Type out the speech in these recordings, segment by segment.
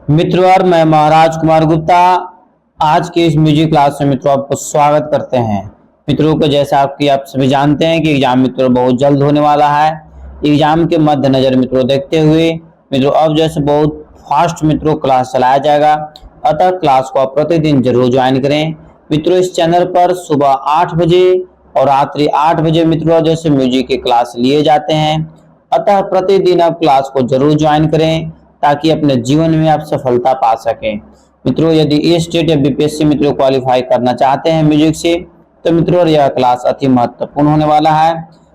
मित्रों और मैं महाराज कुमार गुप्ता आज के इस म्यूजिक क्लास में मित्रों आपको स्वागत करते हैं। मित्रों को जैसा आप सभी जानते हैं कि एग्जाम मित्रों बहुत जल्द होने वाला है। एग्जाम के मद्देनजर मित्रों देखते हुए मित्रों अब जैसे बहुत फास्ट मित्रों क्लास चलाया जाएगा, अतः क्लास को आप प्रतिदिन जरूर ज्वाइन करें। मित्रों इस चैनल पर सुबह 8 बजे और रात्रि 8 बजे मित्रों जैसे म्यूजिक के क्लास लिए जाते हैं, अतः प्रतिदिन आप क्लास को जरूर ज्वाइन करें ताकि अपने जीवन में आप सफलता पा सकें। मित्रों यदि ए स्टेट या बीपीएससी मित्रों क्वालिफाई करना चाहते हैं म्यूजिक से तो मित्रों यह क्लास अति महत्वपूर्ण होने वाला है।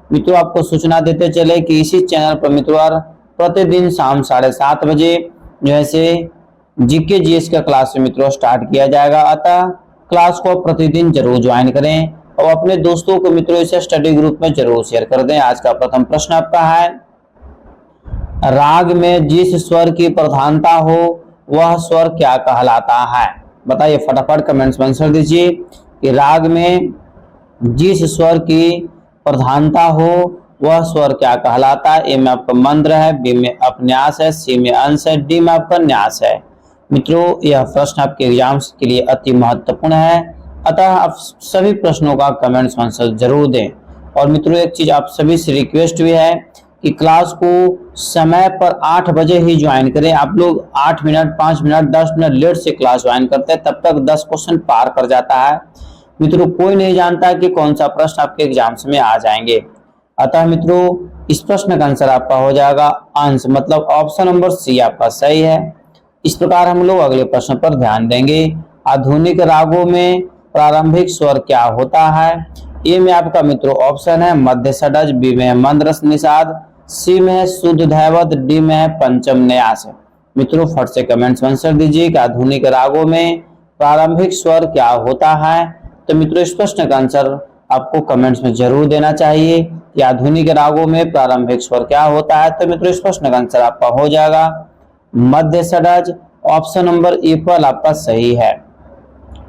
मित्रों आपको सूचना देते चले कि इसी चैनल पर मित्रों प्रतिदिन शाम 7:30 बजे जैसे जीके जीएस का क्लास मित्रों स्टार्ट किया जाएगा, अतः क्लास को प्रतिदिन जरूर ज्वाइन करें और अपने दोस्तों को मित्रों इसे स्टडी ग्रुप में जरूर शेयर कर दें। आज का प्रथम प्रश्न आपका है, राग में जिस स्वर की प्रधानता हो वह स्वर क्या कहलाता है? बताइए फटाफट कमेंट्स में आंसर दीजिए कि राग में जिस स्वर की प्रधानता हो वह स्वर क्या कहलाता है। ए में आपका मंद्र है, बी में अपन्यास है, सी में अंश है, डी में आपका न्यास है। मित्रों यह प्रश्न आपके एग्जाम्स के लिए अति महत्वपूर्ण है, अतः आप सभी प्रश्नों का कमेंट्स में आंसर जरूर दें। और मित्रों एक चीज आप सभी से रिक्वेस्ट भी है कि क्लास को समय पर 8 बजे ही ज्वाइन करें। आप लोग 8 मिनट 5 मिनट 10 मिनट लेट से क्लास ज्वाइन करते हैं, तब तक 10 क्वेश्चन पार कर जाता है। मित्रों कोई नहीं जानता कि कौन सा प्रश्न आपके एग्जाम्स में आ जाएंगे, अतः मित्रों इस प्रश्न का आंसर आपका हो जाएगा अंश, मतलब ऑप्शन नंबर सी आपका सही है। इस प्रकार हम लोग अगले प्रश्न पर ध्यान देंगे। आधुनिक रागों में प्रारंभिक स्वर क्या होता है? ए में आपका मित्रों ऑप्शन है मध्य षड्ज, बी में मंद्र निषाद, सी में है शुद्ध दैवत, डी में है पंचम न्यास। मित्रों फट से कमेंट्स में आंसर दीजिए कि आधुनिक रागों में प्रारंभिक स्वर क्या होता है। तो मित्रों इस प्रश्न का आंसर आपको कमेंट्स में जरूर देना चाहिए कि आधुनिक रागों में प्रारंभिक स्वर क्या होता है। तो मित्रों इस प्रश्न का आंसर आपका हो जाएगा मध्य षड्ज, ऑप्शन नंबर ए पर आपका सही है।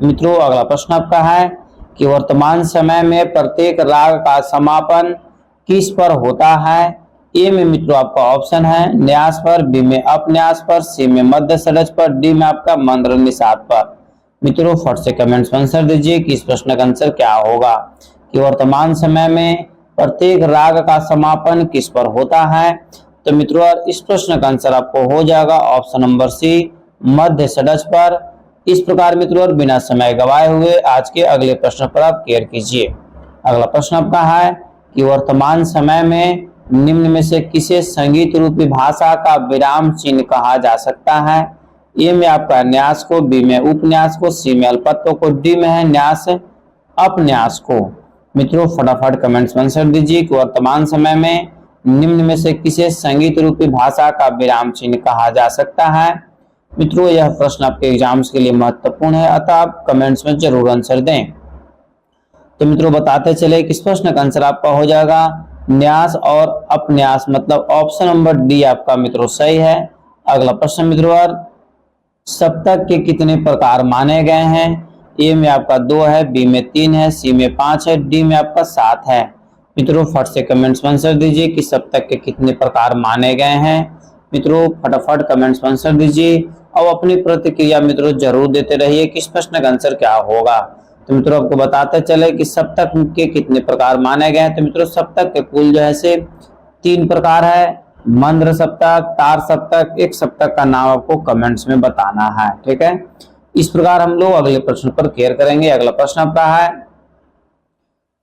मित्रों अगला प्रश्न आपका है कि वर्तमान समय में प्रत्येक राग का समापन किस पर होता है? ए में मित्रों आपका ऑप्शन है न्यास पर, बी में अपन्यास पर, सी में मध्य षड्ज पर, डी में आपका मंद्र निषाद पर। मित्रों फट से कमेंट्स में आंसर दीजिए कि इस प्रश्न का आंसर क्या होगा कि वर्तमान समय में प्रत्येक राग का समापन किस पर होता है। तो मित्रों इस प्रश्न का आंसर आपको हो जाएगा ऑप्शन नंबर सी मध्य षड्ज पर। इस प्रकार मित्रों बिना समय गवाए हुए आज के अगले प्रश्न पर आप केयर कीजिए। अगला प्रश्न आपका है कि वर्तमान समय में निम्न में से किसे संगीत रूपी भाषा का विराम चिन्ह कहा जा सकता है? ए में आपका न्यास को, बी में उपन्यास को, सी में अल्पत्व को, डी में है न्यास अपन्यास को। मित्रों फटाफट कमेंट्स में आंसर दीजिए कि वर्तमान समय में निम्न में से किसे संगीत रूपी भाषा का विराम चिन्ह कहा जा सकता है। मित्रों यह प्रश्न आपके एग्जाम्स के लिए महत्वपूर्ण है, अतः आप कमेंट्स में जरूर आंसर दें। तो मित्रों बताते चले कि इस प्रश्न का आंसर आपका हो जाएगा न्यास और अपन्यास, मतलब ऑप्शन नंबर डी आपका मित्रों सही है। अगला प्रश्न मित्रों सप्तक के कितने प्रकार माने गए हैं? ए में आपका 2 है, बी में 3 है, सी में 5 है, डी में आपका 7 है। मित्रों फट से कमेंट्स में आंसर दीजिए कि सप्तक के कितने प्रकार माने गए हैं। मित्रों फटाफट कमेंट्स में आंसर दीजिए और अपनी प्रतिक्रिया मित्रों जरूर देते रहिए कि इस प्रश्न का आंसर क्या होगा। तो मित्रों आपको बताते चले कि सप्तक के कितने प्रकार माने गए हैं। तो मित्रों सप्तक के कुल जो है से 3 प्रकार है, मंद्र सप्तक, तार सप्तक। एक सप्तक का नाम आपको कमेंट्स में बताना है, ठीक है। इस प्रकार हम लोग अगले प्रश्न पर केयर करेंगे। अगला प्रश्न आपका है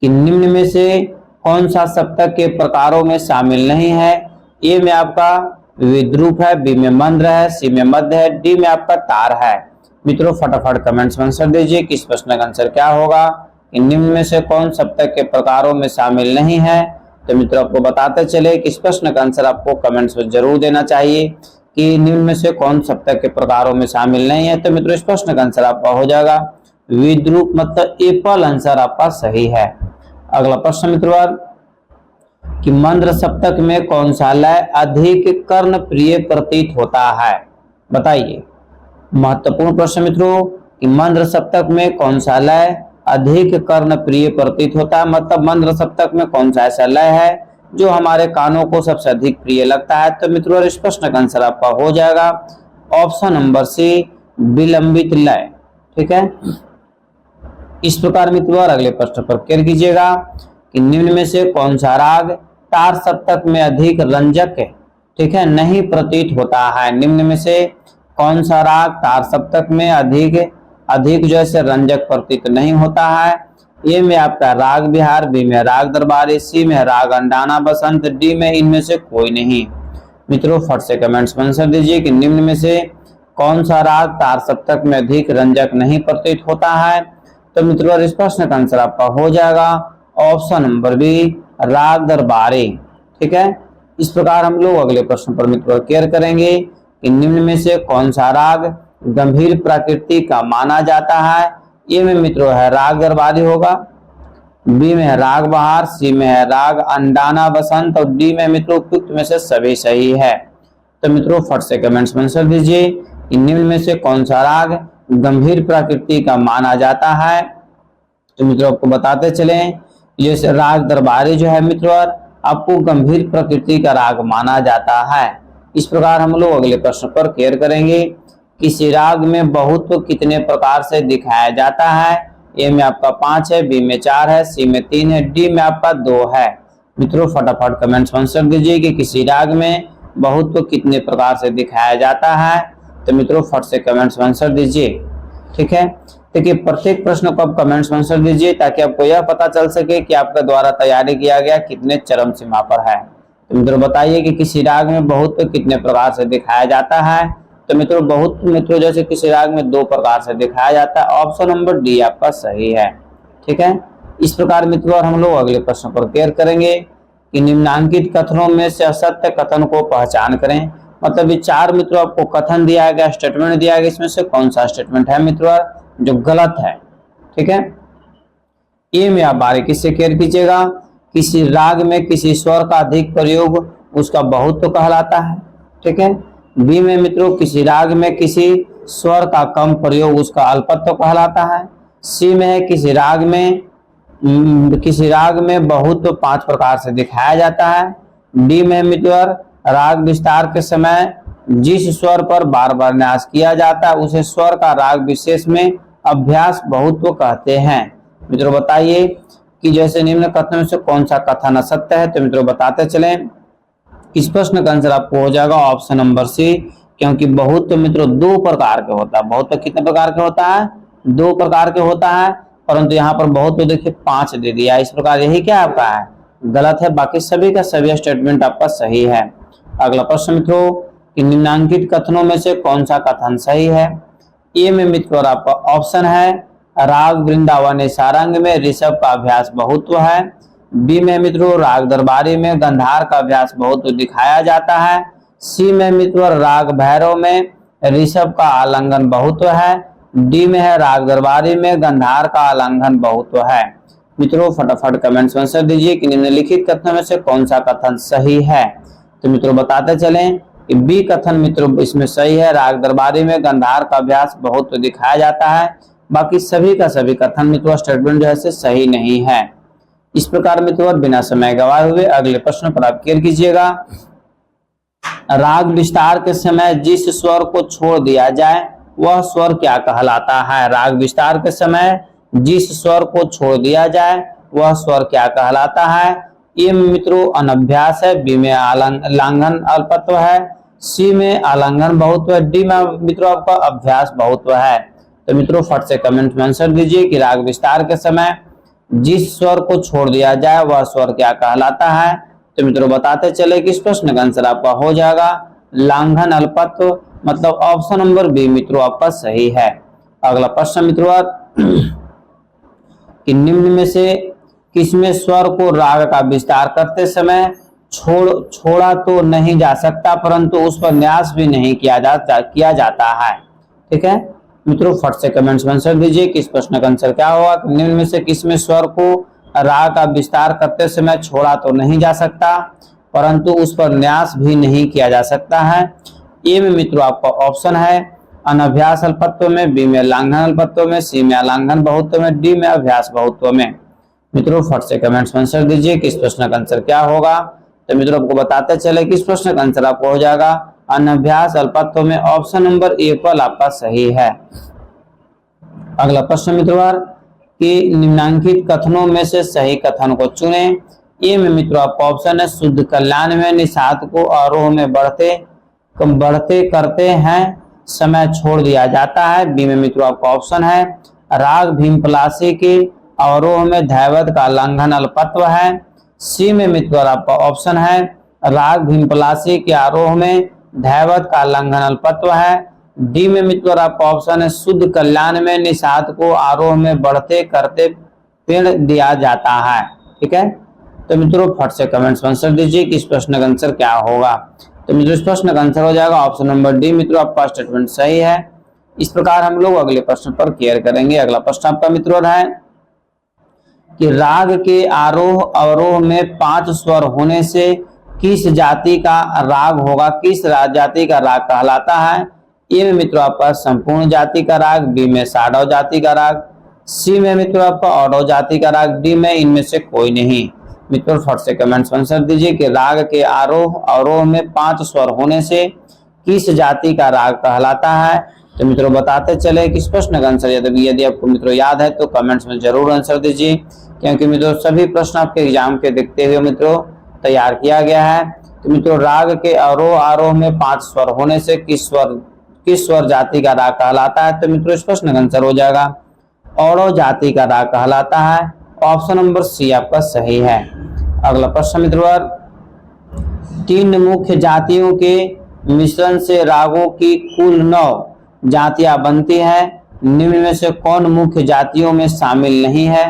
कि निम्न में से कौन सा सप्तक के प्रकारों में शामिल नहीं है? ए में आपका विद्रूप है, बी में मंद्र है, सी में मध्य है, डी में आपका तार है। मित्रों फटाफट कमेंट्स में आंसर दीजिए कि इस प्रश्न का आंसर क्या होगा कि निम्न में से कौन सप्तक के प्रकारों में शामिल नहीं है। तो मित्रों आपको बताते चले कि इस प्रश्न का आंसर आपको कमेंट्स में जरूर देना चाहिए कि निम्न में से कौन सप्तक के प्रकारों में शामिल नहीं है। तो मित्रों इस प्रश्न का आंसर आपका हो जाएगा विद्रूप, मतलब एपल आंसर आपका सही है। अगला प्रश्न मित्रों कि मंद्र सप्तक में कौन सा लय अधिक कर्ण प्रिय प्रतीत होता है? बताइए। महत्वपूर्ण प्रश्न मित्रों कि मंद्र सप्तक में कौन सा लय अधिक कर्ण प्रिय प्रतीत होता है, मतलब मंद्र सप्तक में कौन सा ऐसा लय है जो हमारे कानों को सबसे अधिक प्रिय लगता है। तो मित्रों इस प्रश्न का आंसर आपका हो जाएगा ऑप्शन नंबर सी विलंबित लय। ठीक है, इस प्रकार मित्रों अगले प्रश्न पर केयर कीजिएगा कि निम्न में से कौन सा राग तार सप्तक में अधिक रंजक है, ठीक है, नहीं प्रतीत होता है। निम्न में से कौन सा राग तार सप्तक में अधिक जैसे रंजक प्रतीत नहीं होता है। ए में आपका राग बिहार, बी में राग दरबारी, सी में राग अंडाना बसंत, डी में इनमें से कोई नहीं। मित्रों फट से कमेंट्स में आंसर दीजिए कि निम्न में से कौन सा राग तार सप्तक में अधिक रंजक नहीं प्रतीत होता है। तो मित्रों इस प्रश्न का आंसर आपका हो जाएगा ऑप्शन नंबर बी राग दरबारी। ठीक है, इस प्रकार हम लोग अगले प्रश्न पर मित्रों केयर करेंगे कि निम्न में से कौन सा राग गंभीर प्रकृति का माना जाता है। ए में मित्रों है राग दरबारी होगा, बी में है राग बहार, सी में है राग अंडाना बसंत और डी में मित्रों उपयुक्त में से सभी सही है। तो मित्रों फट से कमेंट्स में आंसर दीजिए कि निम्न में से कौन सा राग गंभीर प्रकृति का माना जाता है। तो मित्रों आपको बताते चलें, जैसे राग दरबारी जो है मित्रों आपको गंभीर प्रकृति का राग माना जाता है। इस प्रकार हम लोग अगले प्रश्न पर केयर करेंगे, किसी राग में बहुत्व कितने प्रकार से दिखाया जाता है। ए में आपका 5 है, बी में 4 है, सी में 3 है, डी में आपका 2 है। मित्रों फटाफट कमेंट्स में आंसर दीजिए कि किसी राग में बहुत्व कितने प्रकार से दिखाया जाता है। तो मित्रों फट से कमेंट्स में आंसर दीजिए। ठीक है, देखिए प्रत्येक प्रश्न को आप कमेंट्स में आंसर दीजिए ताकि आपको यह पता चल सके कि आपके द्वारा तैयारी किया गया कितने चरम सीमा पर है। तो मित्रों बताइए कि किसी राग में बहुत्व कितने प्रकार से दिखाया जाता है। तो मित्रों बहुत्व मित्रों जैसे किसी राग में 2 प्रकार से दिखाया जाता है। ऑप्शन नंबर डी आपका सही है। ठीक है, इस प्रकार मित्रों हम लोग अगले प्रश्न पर केयर करेंगे कि निम्नांकित कथनों में से असत्य कथन को पहचान करें। मतलब ये 4 मित्रों आपको कथन दिया गया, स्टेटमेंट दिया गया, इसमें से कौन सा स्टेटमेंट है मित्रों जो गलत है। ठीक है, ए में आप बारीकी से केयर कीजिएगा, किसी राग में किसी स्वर का अधिक प्रयोग उसका बहुत्व कहलाता है। ठीक है, बी में मित्रों किसी राग में किसी स्वर का कम प्रयोग उसका अल्पत्व कहलाता है। सी में है किसी राग में बहुत्व 5 प्रकार से दिखाया जाता है। डी में मित्रों राग विस्तार के समय जिस स्वर पर बार बार न्यास किया जाता है उसे स्वर का राग विशेष में अभ्यास बहुत्व कहते हैं। मित्रों बताइए कि जैसे निम्न कथनों में से कौन सा कथन असत्य है। तो मित्रों बताते चलें, इस प्रश्न का आंसर आपको हो जाएगा ऑप्शन नंबर सी, क्योंकि बहुत्व मित्रों 2 प्रकार के होता है। बहुत्व कितने प्रकार के होता है? 2 प्रकार के होता है, परंतु यहाँ पर बहुत्व देखिए 5 दे दिया। इस प्रकार यही क्या आपका है गलत है, बाकी सभी का सभी स्टेटमेंट आपका सही है। अगला प्रश्न मित्रों कि निम्नांकित कथनों में से कौन सा कथन सही है। ए में मित्रों आपका ऑप्शन है राग वृंदावन सारंग में ऋषभ का अभ्यास बहुत्व है। बी में मित्रों राग दरबारी में गंधार का अभ्यास बहुत्व दिखाया जाता है। सी में मित्रों राग भैरव में ऋषभ का आलंघन बहुत्व है। डी में है राग दरबारी में गंधार का आलंघन बहुत्व है। मित्रों फटाफट कमेंट्स में आंसर दीजिए कि निम्नलिखित कथनों में से कौन सा कथन सही है। तो मित्रों बताते चलें कि बी कथन मित्रों इसमें सही है, राग दरबारी में गंधार का अभ्यास बहुत्व दिखाया जाता है। बाकी सभी का सभी कथन मित्रों स्टेटमेंट जो है सही नहीं है। इस प्रकार मित्रों बिना समय गवाए हुए अगले प्रश्न पर आप केयर कीजिएगा। राग विस्तार के समय जिस स्वर को छोड़ दिया जाए वह स्वर क्या कहलाता है। राग विस्तार के समय जिस स्वर को छोड़ दिया जाए वह स्वर क्या कहलाता है। ए में मित्रों अनभ्यास है, बी में आलंघन अल्पत्व है, सी में आलंघन बहुत्व है, डी में मित्रों आपका अभ्यास बहुत्व है। तो मित्रों फट से कमेंट में आंसर दीजिए कि राग विस्तार के समय जिस स्वर को छोड़ दिया जाए वह स्वर क्या कहलाता है। तो मित्रों बताते चले कि इस प्रश्न का आंसर आपका हो जाएगा लांघन अल्पत्व, मतलब ऑप्शन नंबर बी मित्रों आपका सही है। अगला प्रश्न मित्रों कि निम्न में से किसमें स्वर को राग का विस्तार करते समय छोड़ा तो नहीं जा सकता परंतु उस पर न्यास भी नहीं किया जाता है। ठीक है मित्रों फट से कमेंट्स में आंसर दीजिए कि इस प्रश्न का आंसर क्या होगा। निम्न में से किसमें स्वर को राग का विस्तार करते समय छोड़ा तो नहीं जा सकता परंतु उस पर न्यास भी नहीं किया जा सकता है। ए में मित्रों आपका ऑप्शन है अनभ्यास अल्पत्व में, बी में लांघन अल्पत्व में, सी में आलंघन बहुत्व में, डी में अभ्यास बहुत्व में। मित्रों फट से कमेंट्स में आंसर दीजिए कि इस प्रश्न का आंसर क्या होगा। तो मित्रों आपको बताते चले कि इस प्रश्न का आंसर आपको हो जाएगा अनभ्यास अल्पत्व में ऑप्शन नंबर ए पर आपका सही है। अगला प्रश्न मित्रों कि निम्नांकित कथनों में से सही कथन को चुने। ए में मित्रों आपका ऑप्शन है शुद्ध कल्याण में निषाद को आरोह में बढ़ते करते हैं समय छोड़ दिया जाता है। बी में मित्रों आपका ऑप्शन है राग भीमपलासी के आरोह में दैवत का लंघन अल्पत्व है। सी में मित्रों आपका ऑप्शन है राग भीमपलासी के आरोह में दैवत का लंघन अल्पत्व है। डी में मित्रों आपका ऑप्शन है शुद्ध कल्याण में निषाद को आरोह में बढ़ते करते पेड़ दिया जाता है। ठीक है, तो मित्रों फट से कमेंट्स में आंसर दीजिए कि इस प्रश्न का आंसर क्या होगा। तो मित्रों इस प्रश्न का आंसर हो जाएगा ऑप्शन नंबर डी। मित्रों आपका स्टेटमेंट सही है। इस प्रकार हम लोग अगले प्रश्न पर क्लियर करेंगे। अगला प्रश्न आपका मित्रों है कि राग के आरोह अवरोह में 5 स्वर होने से किस जाति का राग होगा, किस जाति का राग कहलाता है। ए में मित्रों आपका संपूर्ण जाति का राग, बी में साडव जाति का राग, सी में मित्रों आपका औडव जाति का राग, डी में इनमें से कोई नहीं। मित्रों फट से कमेंट्स में आंसर दीजिए कि राग के आरोह अवरोह में 5 स्वर होने से किस जाति का राग कहलाता है। तो मित्रों बताते चले कि इस प्रश्न का आंसर यदि आपको मित्रों याद है तो कमेंट्स में जरूर आंसर दीजिए, क्योंकि मित्रों सभी प्रश्न आपके एग्जाम के देखते हुए मित्रों तैयार किया गया है। तो मित्रों राग के आरोह आरोह में 5 स्वर होने से किस स्वर जाति का राग कहलाता है। तो मित्रों इस प्रश्न का आंसर हो जाएगा औडव जाति का राग कहलाता है। ऑप्शन नंबर सी आपका सही है। अगला प्रश्न मित्रों 3 मुख्य जातियों के मिश्रण से रागों की कुल 9 जातियां बनती है। निम्न में से कौन मुख्य जातियों में शामिल नहीं है।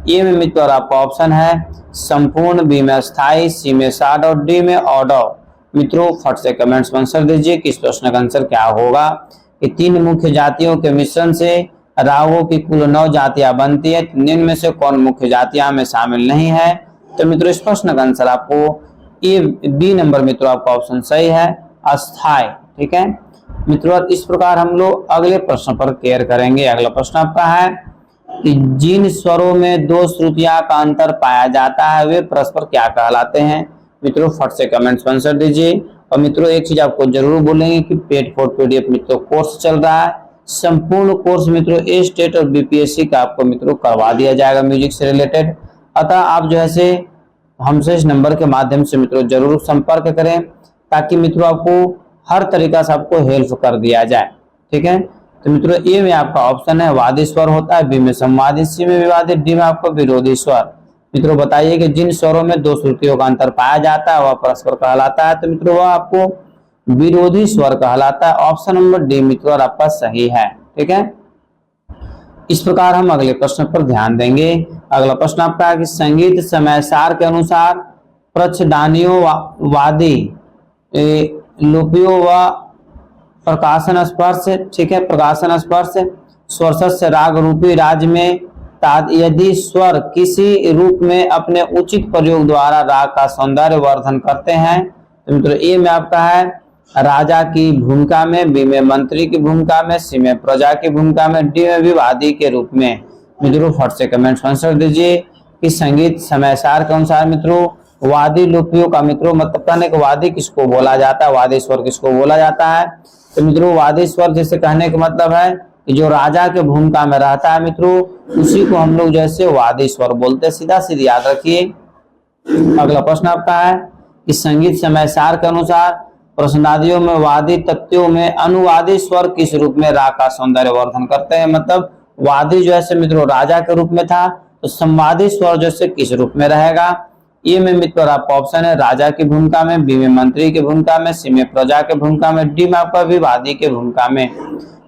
ए में मित्रों आपका ऑप्शन है संपूर्ण, बी में स्थायी, सी में साडव, डी में औडव। मित्रों फट से कमेंट्स में आंसर दीजिए कि इस प्रश्न का आंसर क्या होगा। कि 3 मुख्य जातियों के मिश्रण से रागों की कुल 9 जातियां बनती है। निम्न में से कौन मुख्य जातियां में शामिल नहीं है। तो मित्रों इस प्रश्न का आंसर आपको ए बी नंबर मित्रों आपका ऑप्शन सही है अस्थाई। ठीक है मित्रों, इस प्रकार हम लोग अगले प्रश्न पर क्लियर करेंगे। अगला प्रश्न आपका है कि जिन स्वरों में 2 श्रुतियां का अंतर पाया जाता है वे परस्पर क्या कहलाते हैं। मित्रों फट से कमेंट्स में आंसर दीजिए। और मित्रों एक चीज आपको जरूर बोलेंगे कि पेड फॉर पीडीएफ मित्रों कोर्स चल रहा है। संपूर्ण कोर्स मित्रों ए स्टेट और बीपीएससी का आपको मित्रों करवा दिया जाएगा म्यूजिक से रिलेटेड। अतः आप जो है हमसे इस नंबर के माध्यम से मित्रों जरूर संपर्क करें, ताकि मित्रों आपको हर तरीका से आपको हेल्प कर दिया जाए। ठीक है, तो मित्रों ए में आपका ऑप्शन है वादी स्वर होता है, बी में संवादी, सी में विवादी, डी में आपको विरोधी स्वर। मित्रों बताइए कि जिन स्वरों में 2 श्रुतियों का अंतर पाया जाता है वह परस्पर कहलाता है। तो मित्रों वह आपको विरोधी स्वर कहलाता है। ऑप्शन नंबर डी मित्रों आपका सही है। ठीक है, इस प्रकार हम अगले प्रश्न पर ध्यान देंगे। अगला प्रश्न आपका है कि संगीत समयसार के अनुसार प्रच्छदानियों वादी लुपियों व प्रकाशन स्पर्श, ठीक है, प्रकाशन स्पर्श स्वरसस्य राग रूपी राज्य में यदि स्वर किसी रूप में अपने उचित प्रयोग द्वारा राग का सौंदर्य वर्धन करते हैं। तो मित्रों ए में आपका है राजा की भूमिका में, बी में मंत्री की भूमिका में, सी में प्रजा की भूमिका में, डी में विवादी के रूप में। मित्रों फट से कमेंट आंसर दीजिए कि संगीत समयसार के अनुसार मित्रों वादी लुपियों का मित्रों मतलब कहने के वादी किसको बोला जाता है, वादी स्वर किसको बोला जाता है। तो मित्रों वादी स्वर जैसे कहने का मतलब है कि जो राजा के भूमिका में रहता है मित्रों उसी को हम लोग जैसे वादी स्वर बोलते हैं। सीधा सीधा याद रखिए। अगला प्रश्न आपका है कि संगीत समयसार के अनुसार प्रश्नादियों में वादी तत्वों में अनुवादी स्वर किस रूप में राग का सौंदर्य वर्धन करते हैं। मतलब वादी जो है मित्रों राजा के रूप में था, तो संवादी स्वर जैसे किस रूप में रहेगा। ए में मित्रों आपका ऑप्शन है राजा की भूमिका में, बी में मंत्री की भूमिका में, सी में प्रजा की भूमिका में, डी में आपका विवादी की भूमिका में।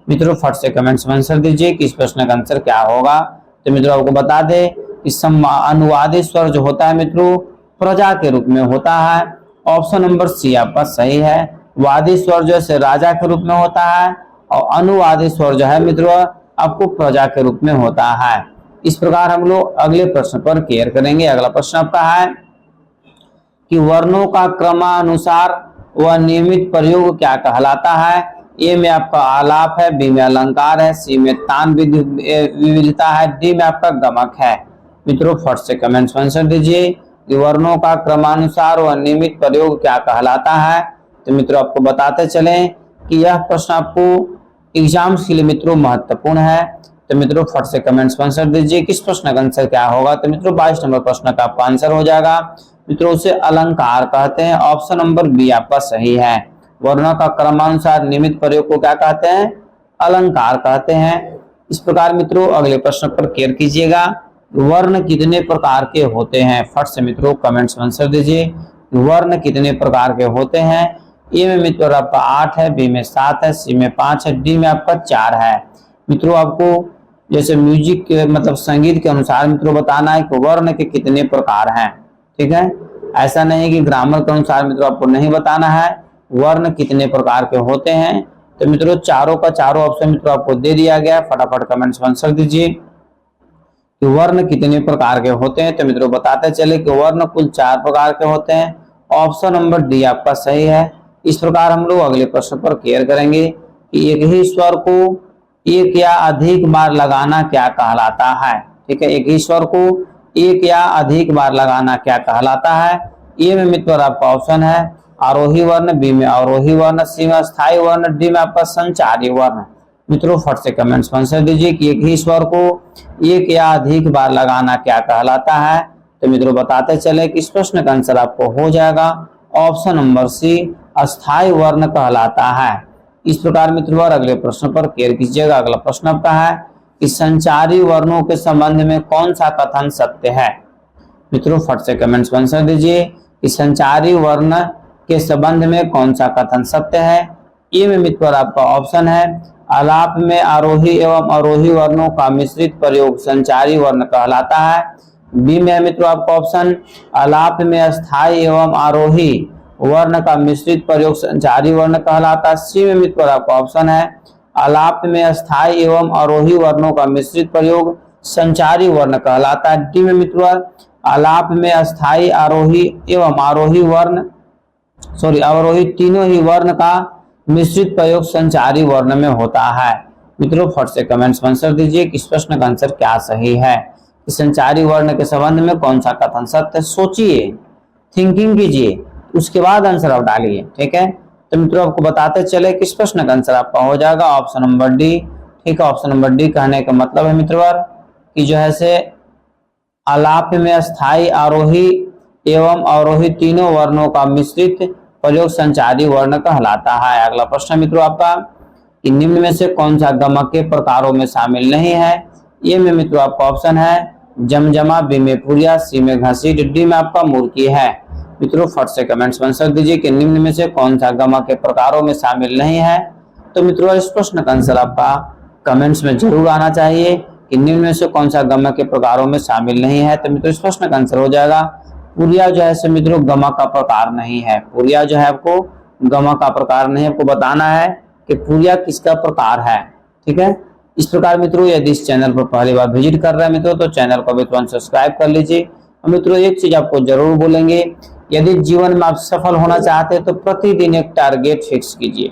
मित्रों फट से कमेंट्स में आंसर दीजिए कि इस प्रश्न का आंसर क्या होगा। तो मित्रों आपको बता दें कि अनुवादी स्वर जो होता है मित्रों प्रजा के रूप में होता है। ऑप्शन नंबर सी आपका सही है। वादी स्वर जो है राजा के रूप में होता है और अनुवादी स्वर जो है मित्रों आपको प्रजा के रूप में होता है। इस प्रकार हम लोग अगले प्रश्न पर क्लियर करेंगे। अगला प्रश्न आपका है कि वर्णों का क्रमानुसार वह नियमित प्रयोग क्या कहलाता है। ए में आपका आलाप है, बी में अलंकार है, सी में तान विविधता है, डी में आपका गमक है। मित्रों फट से कमेंट्स में आंसर दीजिए कि वर्णों का क्रमानुसार व नियमित प्रयोग क्या कहलाता है। तो मित्रों आपको बताते चलें कि यह प्रश्न आपको एग्जाम्स के लिए मित्रों महत्वपूर्ण है। तो मित्रों फट से कमेंट्स में आंसर दीजिए किस प्रश्न का आंसर क्या होगा। तो मित्रों 22 नंबर प्रश्न का आपका आंसर हो जाएगा मित्रों उसे अलंकार कहते हैं। ऑप्शन नंबर बी आपका सही है। वर्णों का क्रमानुसार नियमित प्रयोग को क्या कहते हैं, अलंकार कहते हैं। इस प्रकार मित्रों अगले प्रश्न पर केयर कीजिएगा। वर्ण कितने प्रकार के होते हैं, फट से मित्रों कमेंट्स में आंसर दीजिए। वर्ण कितने प्रकार के होते हैं। ए में मित्रों आपका 8 है, बी में 7 है, सी में 5 है, डी में आपका 4 है। मित्रों आपको जैसे म्यूजिक के मतलब संगीत के अनुसार मित्रों बताना है कि वर्ण के कितने प्रकार हैं। ठीक है, ऐसा नहीं कि ग्रामर के अनुसार मित्रों आपको नहीं बताना है, वर्ण कितने प्रकार के होते हैं। तो मित्रों चारों का चारों ऑप्शन मित्रों आपको दे दिया गया। फटाफट कमेंट्स में आंसर दीजिए कि वर्ण कितने प्रकार के होते हैं। तो मित्रों बताते चले कि वर्ण कुल 4 प्रकार के होते हैं। ऑप्शन नंबर डी आपका सही है। इस प्रकार हम लोग अगले प्रश्न पर केयर करेंगे कि एक ही स्वर को एक या अधिक बार लगाना क्या कहलाता है। ठीक है, एक ही स्वर को एक या अधिक बार लगाना क्या कहलाता है। ए में मित्रों आपका ऑप्शन है आरोही वर्ण, बी में अवरोही वर्ण, सी में स्थायी वर्ण, डी में आपका संचारी वर्ण। मित्रों फट से कमेंट्स में आंसर दीजिए कि एक ही स्वर को एक या अधिक बार लगाना क्या कहलाता है। तो मित्रों बताते चले कि इस प्रश्न का आंसर आपको हो जाएगा ऑप्शन नंबर सी अस्थायी वर्ण कहलाता है। इस प्रकार मित्रों अगले प्रश्न पर केयर कीजिएगा। अगला प्रश्न आपका है कि संचारी वर्णों के संबंध में कौन सा कथन सत्य है। मित्रों फट से कमेंट्स में आंसर दीजिए कि संचारी वर्ण के संबंध में कौन सा कथन सत्य है। ए में मित्रों आपका ऑप्शन है आलाप में आरोही एवं अवरोही वर्णों का मिश्रित प्रयोग संचारी वर्ण कहलाता है। बी में मित्रों आपका ऑप्शन आलाप में अस्थायी एवं आरोही वर्ण का मिश्रित प्रयोग संचारी वर्ण कहलाता है। सी में मित्रों आपका ऑप्शन है आलाप में अस्थायी एवं आरोही वर्णों का मिश्रित प्रयोग संचारी वर्ण कहलाता है। डी में मित्रों आलाप में अस्थायी आरोही एवं आरोही वर्ण अवरोही तीनों ही वर्ण का मिश्रित प्रयोग संचारी वर्ण में होता है। मित्रों फट से कमेंट्स में आंसर दीजिए कि इस प्रश्न का आंसर क्या सही है। कि संचारी वर्ण के संबंध में कौन सा कथन सत्य, सोचिए, थिंकिंग कीजिए, उसके बाद आंसर आप डालिए। ठीक है, तो मित्रों आपको बताते चले कि इस प्रश्न का आंसर आपका हो जाएगा ऑप्शन नंबर डी। ठीक है, ऑप्शन नंबर डी कहने का मतलब है मित्रों कि जो है से आलाप में अस्थायी आरोही एवं अवरोही तीनों वर्णों का मिश्रित प्रयोग संचारी वर्ण कहलाता है। अगला प्रश्न मित्रों आपका कि निम्न में से कौन सा गमक के प्रकारों में शामिल नहीं है। ए में मित्रों आपका ऑप्शन है जमजमा, बी में पुरिया, सी में घसीट, डी में आपका मुर्की है। मित्रों फट से कमेंट्स में आंसर दीजिए कि निम्न में से कौन सा गमक के प्रकारों में शामिल नहीं है। तो मित्रों इस प्रश्न का आंसर आपका कमेंट्स में जरूर आना चाहिए कि निम्न में से कौन सा गमक के प्रकारों में शामिल नहीं है। तो मित्रों इस प्रश्न का आंसर हो जाएगा पुरिया जो है से मित्रों गमक का प्रकार नहीं है। पुरिया जो है आपको गमक का प्रकार नहीं, आपको बताना है कि पुरिया किसका प्रकार है। ठीक है, इस प्रकार मित्रों यदि इस चैनल पर पहली बार विजिट कर रहे हैं मित्रों तो चैनल को भी तुरंत सब्सक्राइब कर लीजिए। और मित्रों एक चीज आपको जरूर बोलेंगे, यदि जीवन में आप सफल होना चाहते हैं तो प्रतिदिन एक टारगेट फिक्स कीजिए।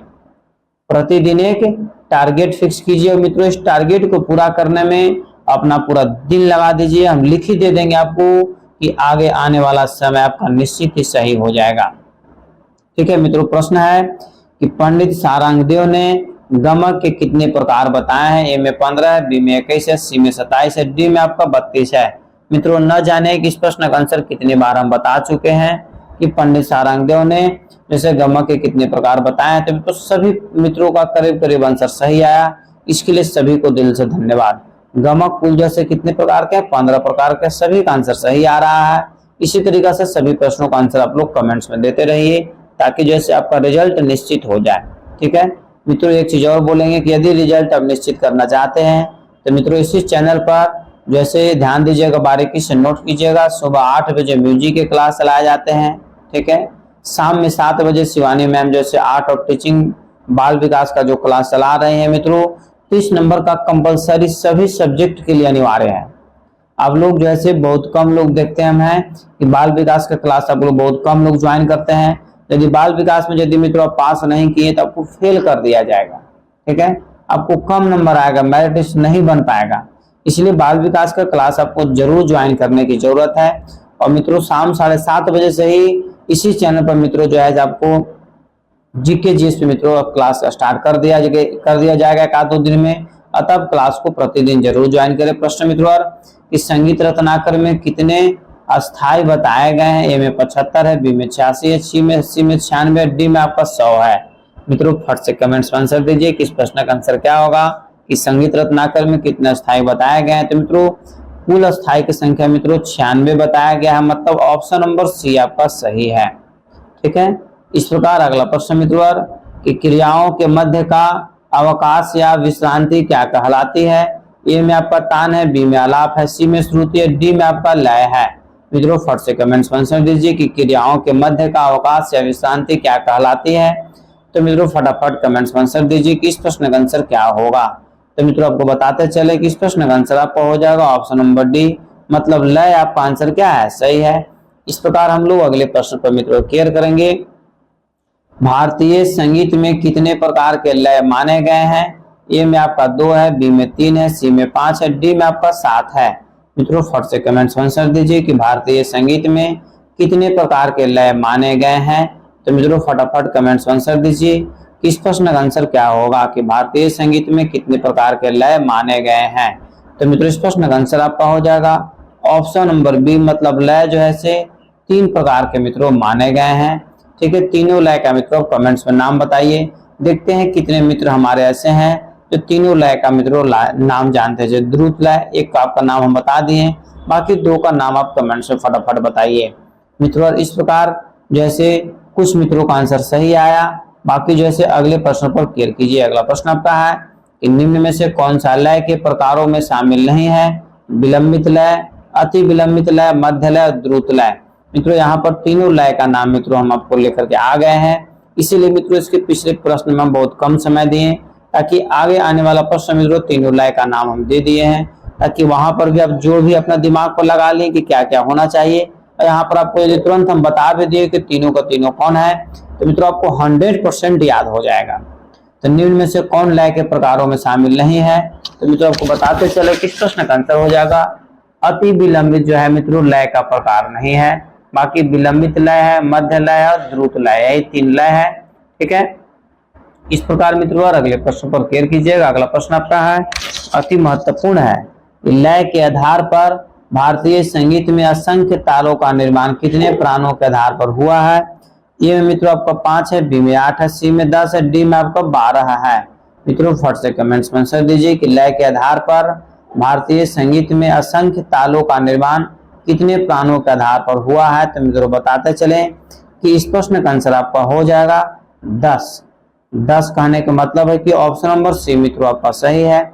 प्रतिदिन एक टारगेट फिक्स कीजिए और मित्रों इस टारगेट को पूरा करने में अपना पूरा दिन लगा दीजिए। हम लिख ही दे देंगे आपको कि आगे आने वाला समय आपका निश्चित ही सही हो जाएगा। ठीक है मित्रों, प्रश्न है कि पंडित सारंगदेव ने गमक के कितने प्रकार बताए हैं। ए में 15 है, बी में 21 है, सी में 27 है, डी में आपका 32 है। मित्रों न जाने कि इस प्रश्न का आंसर कितनी बार हम बता चुके हैं कि पंडित सारंगदेव ने जैसे गमक के कितने प्रकार बताए हैं। तो सभी मित्रों का करीब करीब आंसर सही आया, इसके लिए सभी को दिल से धन्यवाद। गमक कुल जैसे कितने प्रकार के, 15 प्रकार के, सभी का आंसर सही आ रहा है। इसी तरीके से सभी प्रश्नों का आंसर आप लोग कमेंट्स में देते रहिए ताकि जैसे आपका रिजल्ट निश्चित हो जाए। ठीक है मित्रों, एक चीज और बोलेंगे कि यदि रिजल्ट आप निश्चित करना चाहते हैं तो मित्रों इसी चैनल पर जैसे ध्यान दीजिएगा, बारीकी से नोट कीजिएगा। सुबह 8 बजे म्यूजिक के क्लास चलाए जाते हैं। ठीक है, शाम में 7 बजे शिवानी मैम जैसे आर्ट और टीचिंग बाल विकास का जो क्लास चला रहे हैं मित्रों 30 नंबर का कंपलसरी सभी सब्जेक्ट के लिए अनिवार्य है। आप लोग जैसे बहुत कम लोग देखते हैं कि बाल विकास का क्लास आप लोग बहुत कम लोग ज्वाइन करते हैं। यदि बाल विकास में यदि मित्रों आप पास नहीं किए तो आपको फेल कर दिया जाएगा। ठीक है, आपको कम नंबर आएगा, मेरिट लिस्ट नहीं बन पाएगा। इसलिए बाल विकास का क्लास आपको जरूर ज्वाइन करने की जरूरत है। और मित्रों शाम 7:30 बजे से ही इसी चैनल पर मित्रों जो है आपको जीके जीएस पे मित्रों क्लास स्टार्ट कर दिया जाएगा एक आध दो दिन में, अतः क्लास को प्रतिदिन जरूर ज्वाइन करें। प्रश्न मित्रों कि संगीत रत्नाकर में कितने अस्थाई बताए गए हैं? ए में 75 है, बी में 86 है, सी में 96 है, डी में आपका 100 है। मित्रों फट से कमेंट्स में आंसर दीजिए कि इस प्रश्न का आंसर क्या होगा कि संगीत रत्नाकर में कितने अस्थाई बताए गए हैं। तो मित्रों कुल अस्थाई की संख्या मित्रों 96 बताया गया है, मतलब ऑप्शन नंबर सी आपका सही है। ठीक है, इस प्रकार अगला प्रश्न मित्रों कि क्रियाओं के मध्य का अवकाश या विश्रांति क्या कहलाती है? ए में आपका तान है, बी में आलाप है, सी में श्रुति है, डी में आपका लय है। मित्रों फट से कमेंट्स में आंसर दीजिए कि क्रियाओं के मध्य का अवकाश या विश्रांति क्या कहलाती है। तो मित्रों फटाफट कमेंट्स में आंसर दीजिए कि इस प्रश्न का आंसर क्या होगा। तो मित्रों आपको बताते चले कि इस प्रश्न का आंसर आपका हो जाएगा ऑप्शन नंबर डी, मतलब लय आपका आंसर क्या है? सही है। इस प्रकार हम लोग अगले प्रश्न पर मित्रों केयर करेंगे। भारतीय संगीत में कितने प्रकार के लय माने गए हैं? ए में आपका 2 है, बी में 3 है, सी में 5 है, डी में आपका 7 है। मित्रों फट से कमेंट्स में आंसर दीजिए कि भारतीय संगीत में कितने प्रकार के लय माने गए हैं। तो मित्रों फटाफट कमेंट्स में आंसर दीजिए कि इस प्रश्न का आंसर क्या होगा कि भारतीय संगीत में कितने प्रकार के लय माने गए हैं। तो मित्रों इस प्रश्न का आंसर आपका हो जाएगा ऑप्शन नंबर बी, मतलब लय जो है से 3 प्रकार के मित्रों माने गए हैं। ठीक है, तीनों लय का मित्रों कमेंट्स में नाम बताइए। देखते हैं कितने मित्र हमारे ऐसे हैं जो तीनों लय का मित्रों नाम जानते हैं। जैसे द्रुत लय, एक का आपका नाम हम बता दिए, बाकी 2 का नाम आप कमेंट्स में फटाफट बताइए। मित्रों इस प्रकार जैसे कुछ मित्रों का आंसर सही आया, बाकी जैसे अगले प्रश्न पर क्लियर कीजिए। अगला प्रश्न आपका है कि निम्न में से कौन सा लय के प्रकारों में शामिल नहीं है? विलंबित लय, अति विलंबित लय, मध्य लय, द्रुत लय। मित्रों यहाँ पर तीनों लय का नाम मित्रों हम आपको लेकर के आ गए हैं, इसीलिए मित्रों इसके पिछले प्रश्न में हम बहुत कम समय दिए ताकि आगे आने वाला प्रश्न मित्रों तीनों लय का नाम हम दे दिए हैं, ताकि वहां पर भी आप जो भी अपना दिमाग पर लगा लें कि क्या क्या होना चाहिए। और यहाँ पर आपको यदि तुरंत हम बता भी दिए कि तीनों का तीनों कौन है, तो मित्रों आपको 100% याद हो जाएगा। तो निम्न में से कौन लय के प्रकारों में शामिल नहीं है? तो मित्रों आपको बताते चले किस प्रश्न का आंसर हो जाएगा अति विलंबित जो है मित्रों लय का प्रकार नहीं है, बाकी विलंबित लय है, मध्य लय है और द्रुत लय, यही 3 लय है। ठीक है, इस प्रकार मित्रों और अगले प्रश्न पर केयर कीजिएगा। अगला प्रश्न आपका है अति महत्वपूर्ण है, लय के आधार पर भारतीय संगीत में असंख्य तालों का निर्माण कितने प्राणों के आधार पर हुआ है? ए में मित्रों आपका 5 है, बी में 8 है, सी में 10 है, डी में आपका 12 है। मित्रों फट से कमेंट्स में आंसर दीजिए कि लय के आधार पर भारतीय संगीत में असंख्य तालों का निर्माण कितने प्राणों के आधार पर हुआ है। तो मित्रों बताते चले कि इस प्रश्न का आंसर आपका हो जाएगा 10 कहने का मतलब है कि ऑप्शन नंबर सी मित्रों आपका सही है।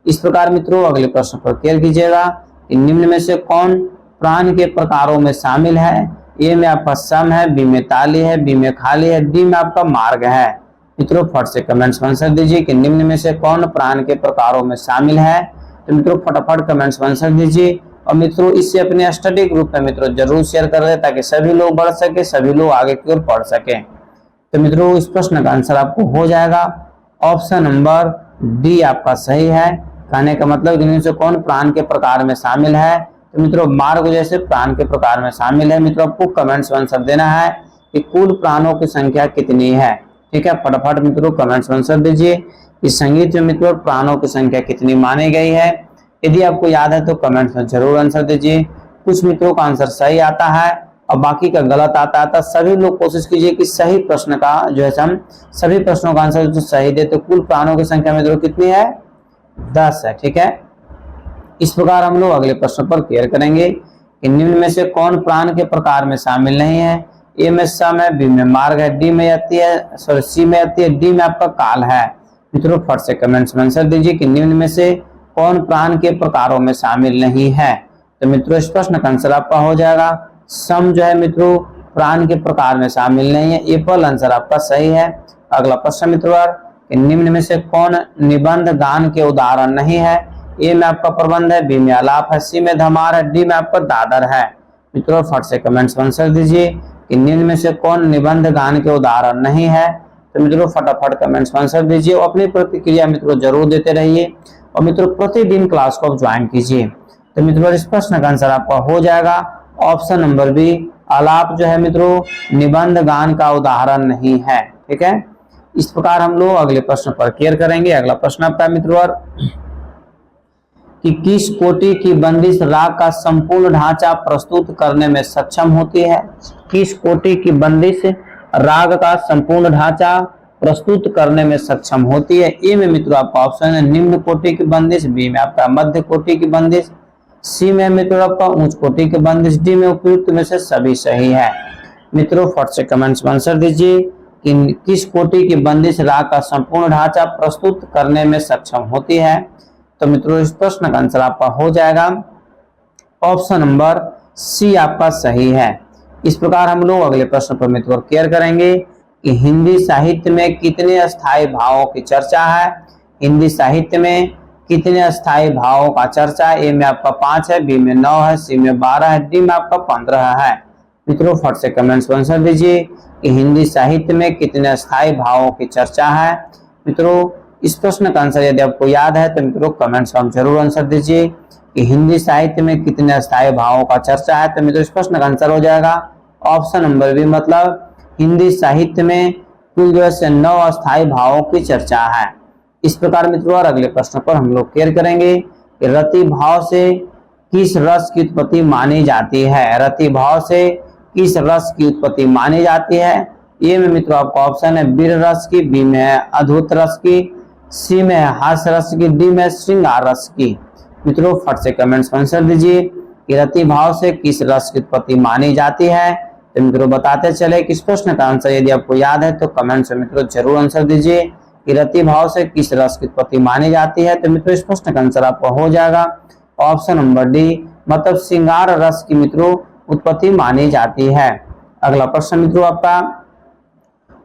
इस प्रकार मित्रों अगले प्रश्न पर क्लियर कीजिएगा कि निम्न में से कौन प्राण के प्रकारों में शामिल है? ए में आपका सम है, बी में ताली है, बी में खाली है, डी में आपका मार्ग है। मित्रों फट से कमेंट्स में आंसर दीजिए कि निम्न में से कौन प्राण के प्रकारों में शामिल है। तो मित्रों फटाफट कमेंट्स में आंसर दीजिए और मित्रों इससे अपने स्टडी ग्रुप में मित्रों जरूर शेयर कर दे ताकि सभी लोग बढ़ सके, सभी लोग आगे की ओर पढ़ सके। तो मित्रों इस प्रश्न का आंसर आपको हो जाएगा ऑप्शन नंबर डी आपका सही है। कहने का मतलब इनमें से कौन प्राण के प्रकार में शामिल है? तो मित्रों मार्ग जैसे प्राण के प्रकार में शामिल है। मित्रों आपको कमेंट्स में आंसर देना है कि कुल प्राणों की संख्या कितनी है। ठीक है, फटाफट मित्रों कमेंट्स में आंसर दीजिए इस संगीत में मित्रों प्राणों की संख्या कितनी मानी गई है। यदि आपको याद है तो कमेंट्स में जरूर आंसर दीजिए। कुछ मित्रों का आंसर सही आता है और बाकी का गलत आता है। सभी लोग कोशिश कीजिए कि सही प्रश्न का जो है हम सभी प्रश्नों का आंसर जो सही दे। तो कुल प्राणों की संख्या मित्रों कितनी है? 10 है। ठीक है, इस प्रकार हम लोग अगले प्रश्न पर क्लियर करेंगे कि निम्न में से कौन प्राण के प्रकार में शामिल नहीं है? ए में सम है, बी में मार्ग है, डी में आती है सॉरी सी में आती है, डी में आपका काल है। मित्रों फट से कमेंट्स में आंसर दीजिए कि निम्न में से कौन प्राण के प्रकारों में शामिल नहीं है। तो मित्रों इस प्रश्न का आंसर आपका हो जाएगा सम जो है मित्रों प्राण के प्रकार में शामिल नहीं है। एप्पल आंसर आपका सही है। अगला प्रश्न मित्रों कि निम्न में से कौन निबंध गान के उदाहरण नहीं है? ए में आपका प्रबंध है, बी में आलाप है, सी में धमार है, डी में आपका दादर है। मित्रों फट से कमेंट्स में आंसर दीजिए कि निम्न में से कौन निबंध गान के उदाहरण नहीं है। तो मित्रों फटाफट कमेंट्स में आंसर दीजिए और अपनी प्रतिक्रिया मित्रों जरूर देते रहिए और मित्रों प्रतिदिन क्लास को आप ज्वाइन कीजिए। तो मित्रों इस प्रश्न का आंसर आपका हो जाएगा ऑप्शन नंबर बी आलाप जो है मित्रों निबंध गान का उदाहरण नहीं है। ठीक है, इस प्रकार हम लोग अगले प्रश्न पर क्लियर करेंगे। अगला प्रश्न आपका मित्रों कि किस कोटि की बंदिश राग का संपूर्ण ढांचा प्रस्तुत करने में सक्षम होती है। किस कोटि की बंदिश राग का संपूर्ण ढांचा प्रस्तुत करने में सक्षम होती है। ए में मित्रों आपका ऑप्शन है निम्न कोटि की बंदिश, बी में आपका मध्य कोटि की बंदिश, सी में मित्रों आपका उच्च कोटि की बंदिश, डी में उपयुक्त में से सभी सही है। मित्रों फट से कमेंट्स में आंसर दीजिए कि किस कोटि की बंदिश राग का संपूर्ण ढांचा प्रस्तुत करने में सक्षम होती है। तो मित्रों इस प्रश्न का आंसर आपका हो जाएगा ऑप्शन नंबर सी आपका सही है। इस प्रकार हम लोग अगले प्रश्न पर मित्रों क्लियर करेंगे कि हिंदी साहित्य में कितने अस्थायी भावों की चर्चा है। हिंदी साहित्य में कितने अस्थायी भावों का चर्चा। ए में आपका 5 है, बी में 9 है, सी में 12 है, डी में आपका 15 है। मित्रों फट से कमेंट्स में आंसर दीजिए कि हिंदी साहित्य में कितने अस्थायी भावों की चर्चा है। मित्रों इस प्रश्न का आंसर यदि आपको याद है तो मित्रों कमेंट्स में जरूर आंसर दीजिए कि हिंदी साहित्य में कितने अस्थायी भावों का चर्चा है। तो मित्रों इस प्रश्न का आंसर हो जाएगा ऑप्शन नंबर बी, मतलब हिंदी साहित्य में कुल जो है 9 अस्थायी भावों की चर्चा है। इस प्रकार मित्रों और अगले प्रश्न पर हम लोग क्लियर करेंगे कि रति भाव से किस रस की उत्पत्ति मानी जाती है। रति भाव से किस रस की उत्पत्ति मानी जाती है। ए में मित्रों आपका ऑप्शन है वीर रस की, बी में है अद्भुत रस की, सी में है हास्य रस की, डी में श्रृंगार रस की। मित्रों फट से कमेंट्स में आंसर दीजिए कि रति भाव से किस रस की उत्पत्ति मानी जाती है। तो मित्रों बताते चले कि इस प्रश्न का आंसर यदि आपको याद है तो कमेंट्स में मित्रों जरूर आंसर दीजिए कि रति भाव से किस रस की उत्पत्ति मानी जाती है। तो मित्रों इस प्रश्न का आंसर आपका हो जाएगा ऑप्शन नंबर डी, मतलब श्रृंगार रस की मित्रों उत्पत्ति मानी जाती है। अगला प्रश्न मित्रों आपका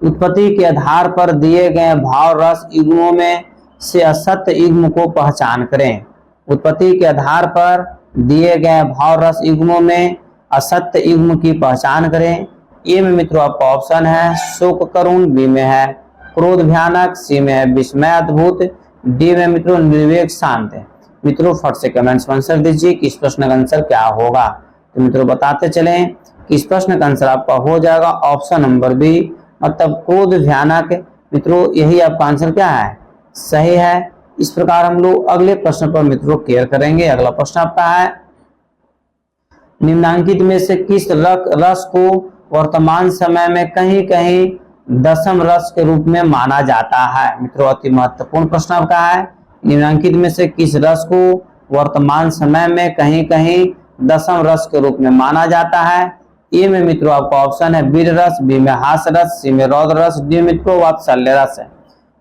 उत्पत्ति के आधार पर दिए गए भाव रस युग्मों में से असत्य युग्म को पहचान करें। उत्पत्ति के आधार पर दिए गए भाव रस युग्मों में असत्य युग्म की पहचान करें। ए में मित्रों आपका ऑप्शन है शोक करुण, बी में है क्रोध भयानक, सी में है विस्मय अद्भुत, डी में मित्रों निर्वेक शांत है। मित्रों फट से कमेंट्स में आंसर दीजिए कि इस प्रश्न का आंसर क्या होगा। तो मित्रों बताते चलें कि इस प्रश्न का आंसर आपका हो जाएगा ऑप्शन नंबर बी, मतलब क्रोध भयानक। मित्रों यही आपका आंसर क्या है, सही है। इस प्रकार हम लोग अगले प्रश्न पर मित्रों क्लियर करेंगे। अगला प्रश्न आपका है निम्नांकित में से किस रस को वर्तमान समय में कहीं कहीं दशम रस के रूप में माना जाता है। मित्रों अति महत्वपूर्ण प्रश्न आपका है निम्नांकित में से किस रस को वर्तमान समय में कहीं कहीं दशम रस के रूप में माना जाता है। ए में मित्रों आपका ऑप्शन है वीर रस, बी में हास्य रस, सी में रौद्र रस, डी मित्रों वात्सल्य रस है।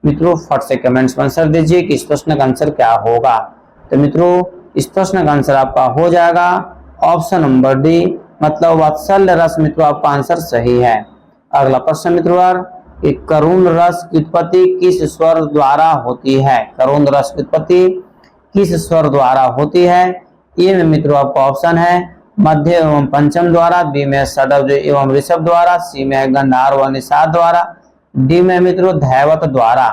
मित्रों फट से कमेंट्स में आंसर दीजिए कि इस प्रश्न का आंसर क्या होगा। तो मित्रों इस प्रश्न का आंसर आपका हो जाएगा ऑप्शन नंबर डी, मतलब वात्सल्य रस। मित्रों आपका आंसर सही है। अगला प्रश्न मित्रों कि करुण रस की उत्पत्ति किस स्वर द्वारा होती है। करुण रस की उत्पत्ति किस स्वर द्वारा होती है। ए में मित्रों आपका ऑप्शन है मध्य एवं पंचम द्वारा, बी में षड्ज एवं ऋषभ द्वारा, सी में गंधार व निषाद द्वारा, डी में मित्रों धैवत द्वारा।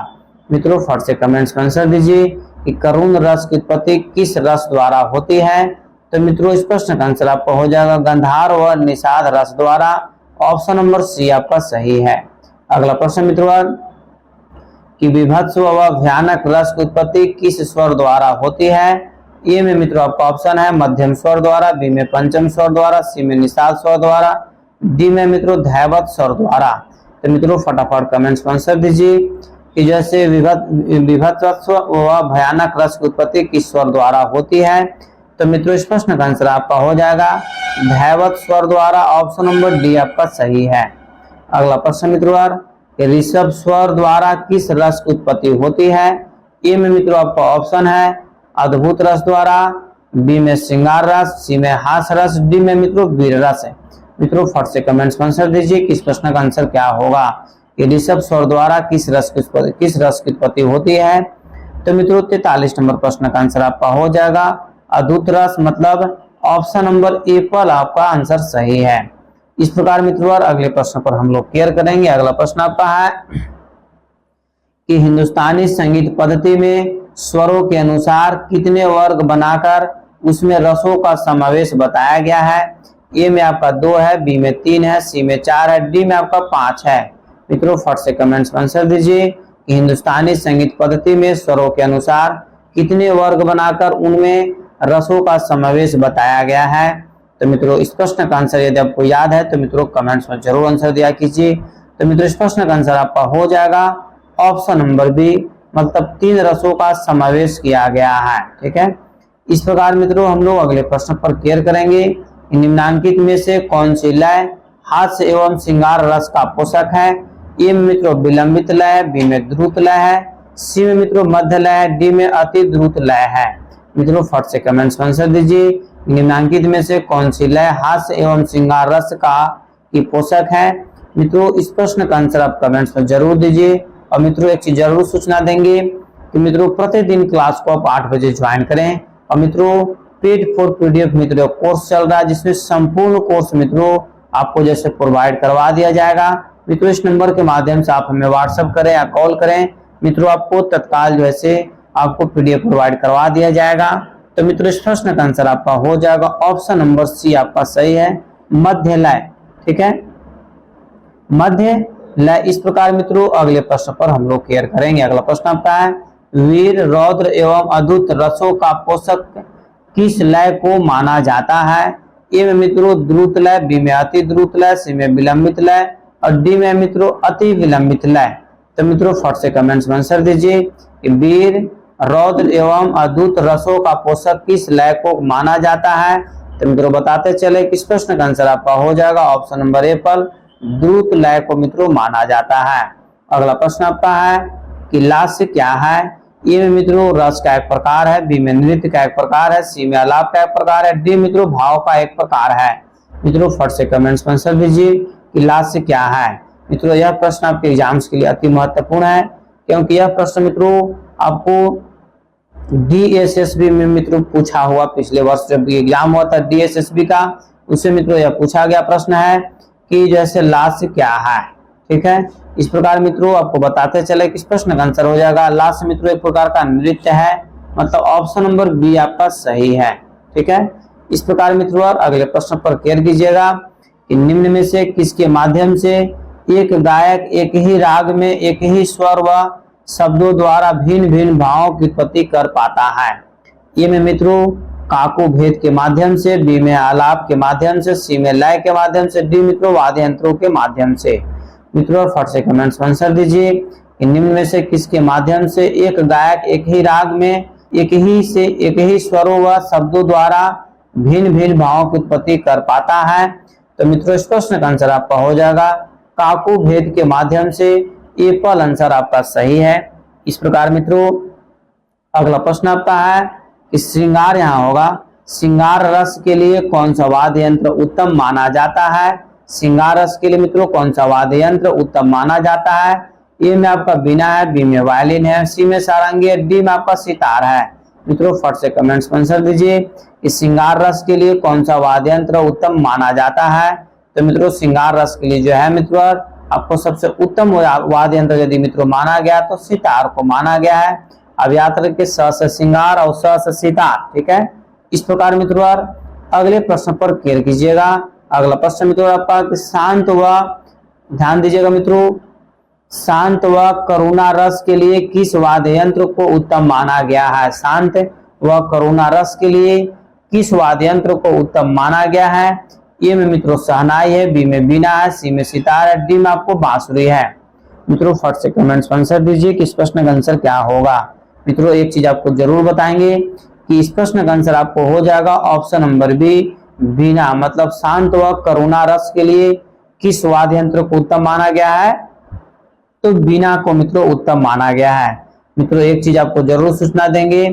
मित्रों फट से कमेंट्स में आंसर दीजिए कि करुण रस की उत्पत्ति किस रस द्वारा होती है। तो मित्रों इस प्रश्न का आंसर आपका हो जाएगा गंधार व निषाद रस द्वारा। ऑप्शन नंबर सी आपका सही है। अगला प्रश्न मित्रों कि विभत्स व भयानक रस की उत्पत्ति किस स्वर द्वारा होती है। ए में मित्रों आपका ऑप्शन है मध्यम स्वर द्वारा, बी में पंचम स्वर द्वारा, सी में निषाद स्वर द्वारा, डी में मित्रों धैवत स्वर द्वारा। तो मित्रों फटाफट कमेंट्स में आंसर दीजिए कि जैसे विभत्स व भयानक रस की उत्पत्ति किस स्वर द्वारा होती है। तो मित्रों इस प्रश्न का आंसर आपका हो जाएगा धैवत स्वर द्वारा। ऑप्शन नंबर डी आपका सही है। अगला प्रश्न मित्रों ऋषभ स्वर द्वारा किस रस की उत्पत्ति होती है। ए में मित्रों आपका ऑप्शन है अद्भुत रस द्वारा, बी में श्रृंगार रस, सी में हास रस, डी में मित्रों वीर रस है। मित्रों फट से कमेंट्स में आंसर दीजिए कि इस प्रश्न का आंसर क्या होगा कि ऋषभ स्वर द्वारा किस रस की उत्पत्ति होती है। तो मित्रों 43 नंबर प्रश्न का आंसर आपका हो जाएगा अद्भुत रस, मतलब ऑप्शन नंबर ए पर आपका आंसर सही है। इस प्रकार मित्रों अगले प्रश्न पर हम लोग क्लियर करेंगे। अगला प्रश्न आपका है कि हिंदुस्तानी संगीत पद्धति में स्वरों के अनुसार कितने वर्ग बनाकर उसमें रसों का समावेश बताया गया है। ए में आपका 2 है, बी में 3 है, सी में 4 है, डी में आपका 5 है। मित्रों फट से कमेंट्स में आंसर दीजिए कि हिंदुस्तानी संगीत पद्धति में स्वरों के अनुसार कितने वर्ग बनाकर उनमें रसों का समावेश बताया गया है। तो मित्रों इस प्रश्न का आंसर यदि आपको याद है तो मित्रों कमेंट्स में जरूर आंसर दिया कीजिए। तो मित्रों इस प्रश्न का आंसर आपका हो जाएगा ऑप्शन नंबर बी, मतलब 3 रसों का समावेश किया गया है। ठीक है, इस प्रकार मित्रों हम लोग अगले प्रश्न पर क्लियर करेंगे। निम्नांकित में से कौन सी लय हास्य एवं श्रृंगार रस का पोषक है। ए में मित्रों विलंबित लय है, बी में द्रुत लय है, सी में मित्रों मध्य लय है, डी में अति द्रुत लय है। मित्रों फट से कमेंट्स में आंसर दीजिए। निम्नांकित में से कौन सी लय हास्य एवं श्रृंगार रस का की पोषक है। मित्रों इस प्रश्न का आंसर आप कमेंट्स में जरूर दीजिए। और मित्रों एक चीज जरूर सूचना देंगे कि मित्रों प्रतिदिन क्लास को आप 8 बजे ज्वाइन करें। और मित्रों पेड फॉर पीडीएफ मित्रों कोर्स चल रहा है जिसमें संपूर्ण कोर्स मित्रों आपको जैसे प्रोवाइड करवा दिया जाएगा। मित्रों इस नंबर के माध्यम से आप हमें व्हाट्सएप करें या कॉल करें, मित्रों आपको तत्काल जैसे आपको पीडीएफ प्रोवाइड करवा दिया जाएगा। तो मित्रों इस प्रश्न का आंसर आपका हो जाएगा ऑप्शन नंबर सी आपका सही है, मध्य लय। ठीक है, मध्य लय। इस प्रकार मित्रों अगले प्रश्न पर हम लोग क्लियर करेंगे। अगला प्रश्न आपका है वीर रौद्र एवं अद्भुत रसों का पोषक किस लय को माना जाता है। ए में मित्रों द्रुत लय, बी में अति द्रुत लय, सी में विलंबित लय और डी में मित्रों अति विलंबित लय। तो मित्रों फट से कमेंट्स में आंसर दीजिए कि वीर रौद्र एवं अद्भुत रसों का पोषक किस लय को माना जाता है। तो मित्रों बताते चले कि इस प्रश्न का आंसर आपका हो जाएगा ऑप्शन नंबर ए पर द्रुत लय को मित्रों माना जाता है। अगला प्रश्न आपका है कि लास्य क्या है। ए में मित्रों रस का एक प्रकार है, बी में नृत्य का एक प्रकार है, सी में आलाप का एक प्रकार है, डी मित्रों भाव का एक प्रकार है। मित्रों फट से कमेंट्स में आंसर दीजिए कि लास्य क्या है। मित्रों यह प्रश्न आपके एग्जाम्स के लिए अति महत्वपूर्ण है क्योंकि यह प्रश्न मित्रों आपको डीएसएसबी में मित्रों पूछा हुआ पिछले वर्ष जब एग्जाम हुआ था डीएसएसबी का, उससे मित्रों यह पूछा गया प्रश्न है कि जैसे लास्य क्या है। ठीक है, इस प्रकार मित्रों आपको बताते चले कि इस प्रश्न का आंसर हो जाएगा लास्य मित्रों एक प्रकार का नृत्य है, मतलब ऑप्शन नंबर बी आपका सही है। ठीक है, इस प्रकार मित्रों अगले प्रश्न पर क्लियर कीजिएगा कि निम्न में से किसके माध्यम से एक गायक एक ही राग में एक ही स्वर व शब्दों द्वारा भिन्न भिन्न भावों की उत्पत्ति कर पाता है। ए में मित्रों काको भेद के माध्यम से, बी में आलाप के माध्यम से, सी में लय के माध्यम से, डी मित्रों वाद्य यंत्रों के माध्यम से। मित्रों फट से कमेंट्स में आंसर दीजिए कि निम्न में से किसके माध्यम से एक गायक एक ही राग में एक ही स्वरों व शब्दों द्वारा भिन्न भिन्न भावों की उत्पत्ति कर पाता है। तो मित्रों इस प्रश्न का आंसर आपका हो जाएगा काको भेद के माध्यम से। एप्पल आंसर आपका सही है। इस प्रकार मित्रों अगला प्रश्न आपका है कि श्रृंगार यहाँ होगा, श्रृंगार रस के लिए कौन सा वाद्य यंत्र उत्तम माना जाता है। श्रृंगार रस के लिए मित्रों कौन सा वाद्य यंत्र उत्तम माना जाता है। ए में आपका बीना है, बी में वायलिन है, सी में सारंगी है, डी में आपका सितार है। मित्रों फट से कमेंट्स में आंसर दीजिए कि श्रृंगार रस के लिए कौन सा वाद्य यंत्र उत्तम माना जाता है। तो मित्रों श्रृंगार रस के लिए जो है मित्रों आपको सबसे उत्तम वाद्य यंत्र यदि मित्रों माना गया तो सितार को माना गया है। अब याद रखिए स से श्रृंगार और स से सितार। ठीक है, इस प्रकार मित्रों अगले प्रश्न पर क्लियर कीजिएगा। अगला प्रश्न मित्रों आपका कि शांत व ध्यान दीजिएगा मित्रों शांत व करुणा रस के लिए किस वाद्य यंत्र को उत्तम माना गया है। शांत व करुणा रस के लिए किस वाद्य यंत्र को उत्तम माना गया है। ए में मित्रों शहनाई है, बी में बीना है, सी में सितार है, डी में आपको बांसुरी है। मित्रों फट से कमेंट्स में आंसर दीजिए कि इस प्रश्न का आंसर क्या होगा। मित्रों एक चीज आपको जरूर बताएंगे कि इस प्रश्न का आंसर आपको हो जाएगा ऑप्शन नंबर बी बीना, मतलब शांत व करुणा रस के लिए किस वाद्य यंत्र को उत्तम माना गया है। तो बीना को मित्रों उत्तम माना गया है। मित्रों एक चीज आपको जरूर सूचना देंगे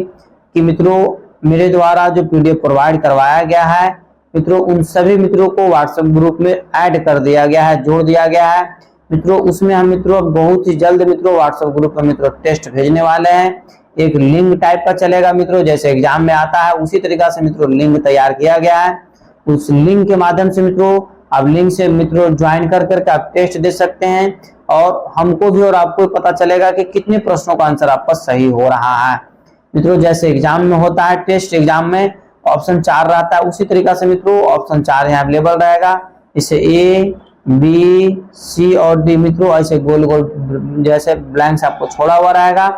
कि मित्रों मेरे द्वारा जो पीडीएफ प्रोवाइड करवाया गया है मित्रों उन सभी मित्रों को व्हाट्सएप ग्रुप में ऐड कर दिया गया है, जोड़ दिया गया है। मित्रों उसमें हम मित्रों बहुत ही जल्द मित्रों व्हाट्सएप ग्रुप में मित्रों टेस्ट भेजने वाले हैं। एक लिंक टाइप का चलेगा मित्रों, जैसे एग्जाम में आता है उसी तरीका से मित्रों लिंक तैयार किया गया है। उस लिंक के माध्यम से मित्रों आप लिंक से मित्रों ज्वाइन कर करके आप टेस्ट दे सकते हैं और हमको भी और आपको पता चलेगा कि कितने प्रश्नों का आंसर आपका सही हो रहा है। मित्रों जैसे एग्जाम में होता है टेस्ट एग्जाम में ऑप्शन 4 रहता है। उसी तरीका से मित्रों ऑप्शन 4 यहाँ अवेलेबल रहेगा। इसे ए, बी, सी और डी मित्रों ऐसे गोल गोल जैसे ब्लैंक्स आपको छोड़ा हुआ रहेगा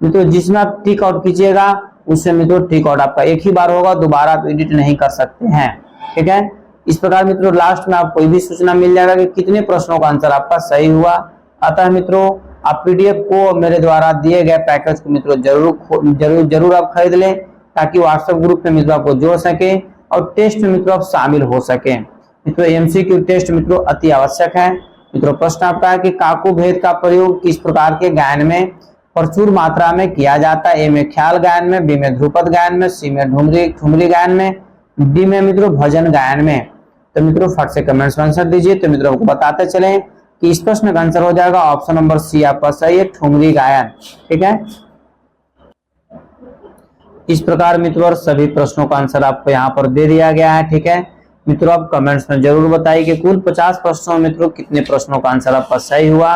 मित्रों। जिसमें आप टिक आउट कीजिएगा उससे मित्रों टिक आउट आपका एक ही बार होगा, दोबारा आप एडिट नहीं कर सकते हैं। ठीक है, इस प्रकार मित्रों लास्ट में आपको भी सूचना मिल जाएगा कि कितने प्रश्नों का आंसर आपका सही हुआ। अतः मित्रों आप पीडीएफ को मेरे द्वारा दिए गए पैकेज को मित्रों जरूर आप खरीद लें, ताकि व्हाट्सएप ग्रुप में मित्रों आपको जोड़ सके और टेस्ट में मित्रों आप शामिल हो सके। मित्रों एमसीक्यू टेस्ट मित्रों अति आवश्यक है। मित्रों प्रश्न आपका है कि काकू भेद का प्रयोग किस प्रकार के गायन में प्रचुर मात्रा में किया जाता है। ए में ख्याल गायन में, बी में ध्रुपद गायन में, सी में ठुमरी गायन में, डी में मित्रों भजन गायन में। तो मित्रों फट से कमेंट्स में आंसर दीजिए। तो मित्रों को बताते चलें कि इस प्रश्न का आंसर हो जाएगा ऑप्शन नंबर सी आपका सही है, ठुमरी गायन। ठीक है, इस प्रकार मित्रों सभी प्रश्नों का आंसर आपको यहाँ पर दे दिया गया है। ठीक है मित्रों, आप कमेंट्स में जरूर बताइए कि कुल 50 प्रश्नों में मित्रों कितने प्रश्नों का आंसर आपका सही हुआ।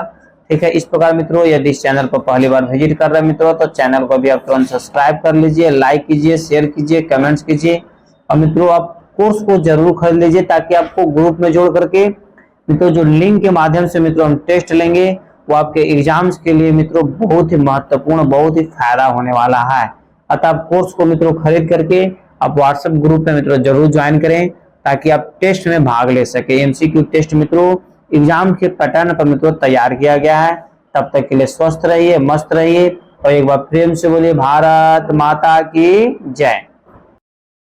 ठीक है, इस प्रकार मित्रों यदि इस चैनल पर पहली बार विजिट कर रहे हैं मित्रों तो चैनल को भी आप तुरंत सब्सक्राइब कर लीजिए, लाइक कीजिए, शेयर कीजिए, कमेंट्स कीजिए और मित्रों आप कोर्स को जरूर खरीद लीजिए, ताकि आपको ग्रुप में जोड़ करके मित्रों जो लिंक के माध्यम से मित्रों हम टेस्ट लेंगे वो आपके एग्जाम्स के लिए मित्रों बहुत ही महत्वपूर्ण, बहुत ही फायदा होने वाला है। अतः आप कोर्स को मित्रों खरीद करके आप व्हाट्सएप ग्रुप में मित्रों जरूर ज्वाइन करें, ताकि आप टेस्ट में भाग ले सके। एमसीक्यू टेस्ट मित्रों एग्जाम के पैटर्न पर मित्रों तैयार किया गया है। तब तक के लिए स्वस्थ रहिए, मस्त रहिए और एक बार प्रेम से बोलिए भारत माता की जय।